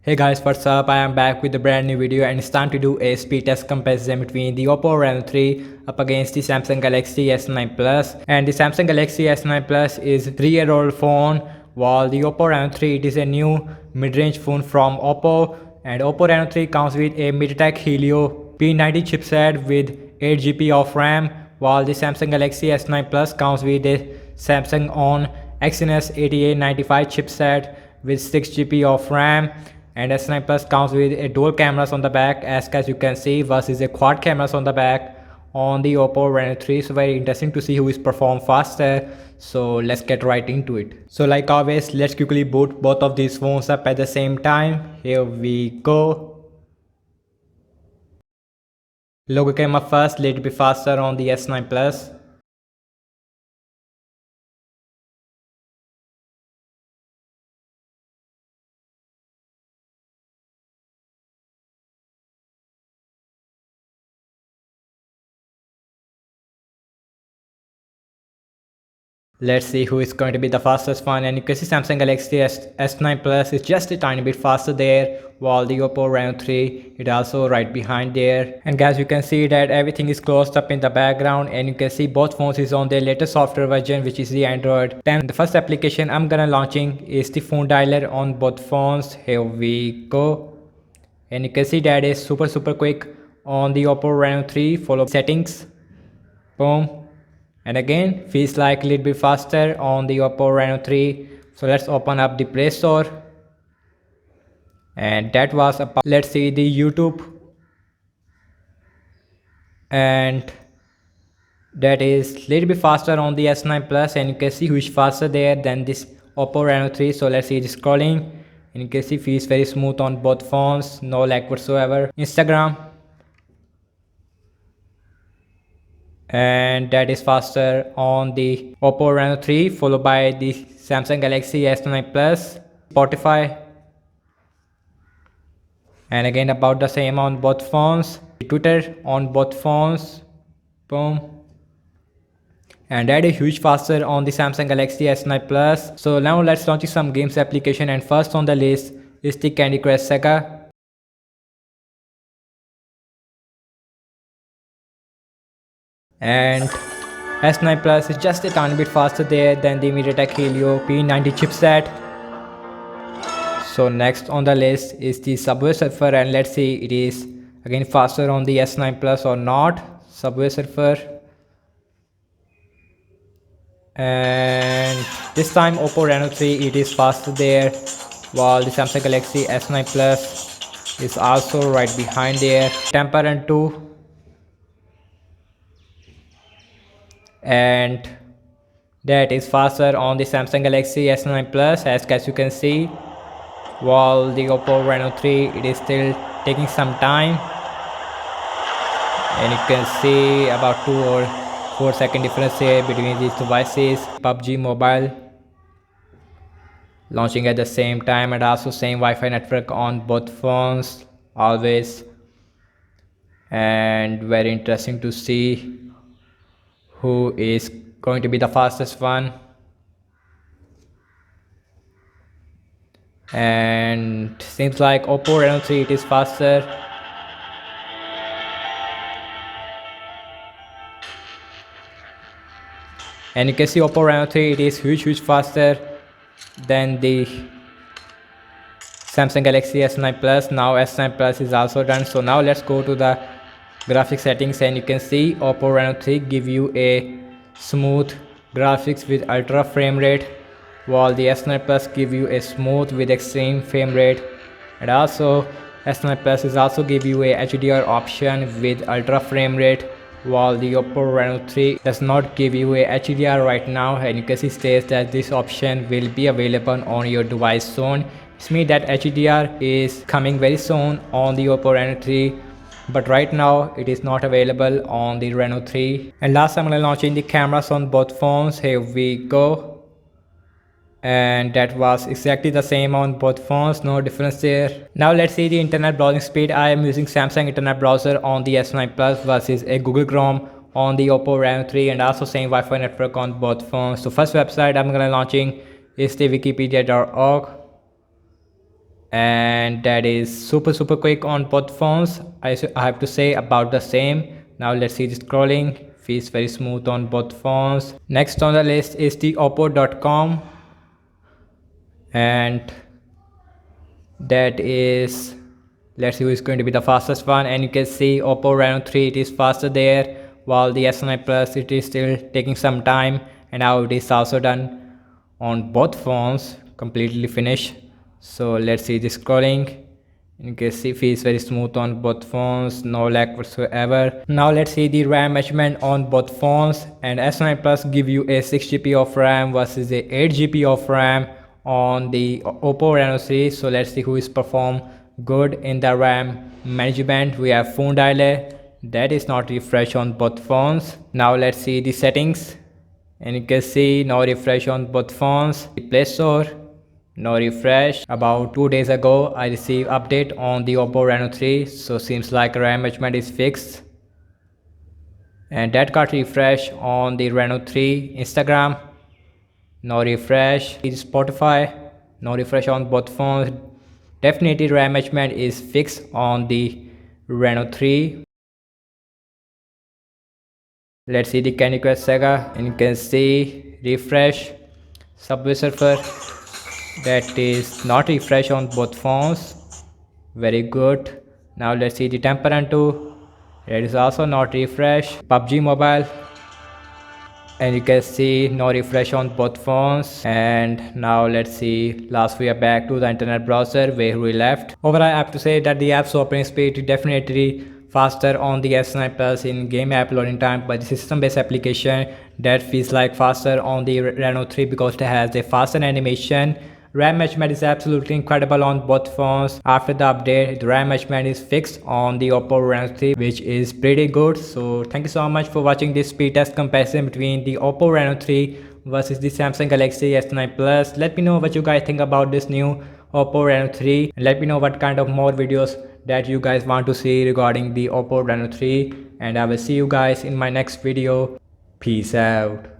Hey guys, what's up? I am back with a brand new video and it's time to do a speed test comparison between the Oppo Reno 3 up against the Samsung Galaxy S9 Plus. And the Samsung Galaxy S9 Plus is a 3-year-old phone, while the Oppo Reno 3 it is a new mid-range phone from Oppo. And Oppo Reno 3 comes with a MediaTek Helio P90 chipset with 8 GB of RAM, while the Samsung Galaxy S9 Plus comes with a Samsung ON Exynos 8895 chipset with 6 GB of RAM. And S9 Plus comes with a dual cameras on the back, as you can see, versus a quad cameras on the back on the Oppo Reno 3. So very interesting to see who is perform faster. So let's get right into it. So like always, let's quickly boot both of these phones up at the same time. Here we go. Logo came up first, little bit faster on the S9 Plus. Let's see who is going to be the fastest one, and you can see Samsung Galaxy S9 Plus is just a tiny bit faster there, while the Oppo Reno 3 is also right behind there. And guys, you can see that everything is closed up in the background, and you can see both phones is on their latest software version, which is the Android 10. The first application I'm gonna launching is the phone dialer on both phones. Here we go. And you can see that is super quick on the Oppo Reno 3. Follow settings, boom. And again feels like a little bit faster on the Oppo Reno 3. So let's open up the Play Store, and that was about, let's see the YouTube, and that is a little bit faster on the S9 Plus, and you can see which faster there than this Oppo Reno 3. So let's see the scrolling, and you can see feels very smooth on both phones, no lag whatsoever. Instagram, and that is faster on the Oppo Reno 3, followed by the Samsung Galaxy S9 Plus. Spotify, and again about the same on both phones. Twitter on both phones, boom. And that is huge faster on the Samsung Galaxy S9 Plus. So now let's launch some games application, and first on the list is the Candy Crush Saga. And S9 Plus is just a tiny bit faster there than the MediaTek Helio P90 chipset. So next on the list is the Subway Surfer, and let's see it is again faster on the S9 Plus or not. Subway Surfer, and this time Oppo Reno 3 it is faster there, while the Samsung Galaxy S9 Plus is also right behind there. Temple Run 2, and that is faster on the Samsung Galaxy S9 Plus, as you can see, while the Oppo Reno 3 it is still taking some time, and you can see about 2 or 4 second difference here between these devices. PUBG Mobile launching at the same time, and also same Wi-Fi network on both phones always. And very interesting to see who is going to be the fastest one. And seems like Oppo Reno 3 it is faster. And you can see Oppo Reno 3 it is huge faster than the Samsung Galaxy S9 Plus. Now S9 Plus is also done. So now let's go to the graphics settings, and you can see Oppo Reno 3 give you a smooth graphics with ultra frame rate, while the S9 Plus give you a smooth with extreme frame rate. And also S9 Plus is also give you a HDR option with ultra frame rate, while the Oppo Reno 3 does not give you a HDR right now, and you can see states that this option will be available on your device soon. It means that HDR is coming very soon on the Oppo Reno 3, but right now it is not available on the Reno 3. And last I'm launching the cameras on both phones. Here we go, and that was exactly the same on both phones, no difference there. Now let's see the internet browsing speed. I am using Samsung internet browser on the S9 Plus versus a Google Chrome on the Oppo Reno 3, and also same Wi-Fi network on both phones. So first website I'm gonna launching is the wikipedia.org, and that is super quick on both phones. I have to say about the same. Now let's see the scrolling. Feels very smooth on both phones. Next on the list is the oppo.com, and that is, let's see who is going to be the fastest one. And you can see oppo reno 3, it is faster there, while the s9 plus, it is still taking some time. And now it is also done on both phones, completely finished. So let's see the scrolling. You can see feels very smooth on both phones, no lag whatsoever. Now let's see the RAM measurement on both phones. And s9 plus give you a 6 GB of RAM versus a 8 GB of RAM on the oppo reno 3. So let's see who is perform good in the RAM management. We have phone dialer, that is not refresh on both phones. Now let's see the settings, and you can see no refresh on both phones. The Play Store, no refresh. About 2 days ago I received update on the oppo reno 3, so seems like RAM management is fixed, and that got refresh on the reno 3. Instagram, no refresh. Spotify, no refresh on both phones. Definitely RAM management is fixed on the reno 3. Let's see the Candy Crush Saga, and you can see refresh. Subway Surfer, that is not refresh on both phones, very good. Now let's see the Temple Run 2, that is also not refresh. PUBG Mobile, and you can see no refresh on both phones. And now let's see, last we are back to the internet browser where we left. Overall I have to say that the app's opening speed is definitely faster on the s9 plus in game app loading time, but the system based application that feels like faster on the reno 3 because it has a faster animation. RAM management is absolutely incredible on both phones. After the update, the RAM management is fixed on the oppo reno 3, which is pretty good. So thank you so much for watching this speed test comparison between the oppo reno 3 versus the Samsung Galaxy S9 Plus. Let me know what you guys think about this new oppo reno 3, and let me know what kind of more videos that you guys want to see regarding the oppo reno 3, and I will see you guys in my next video. Peace out.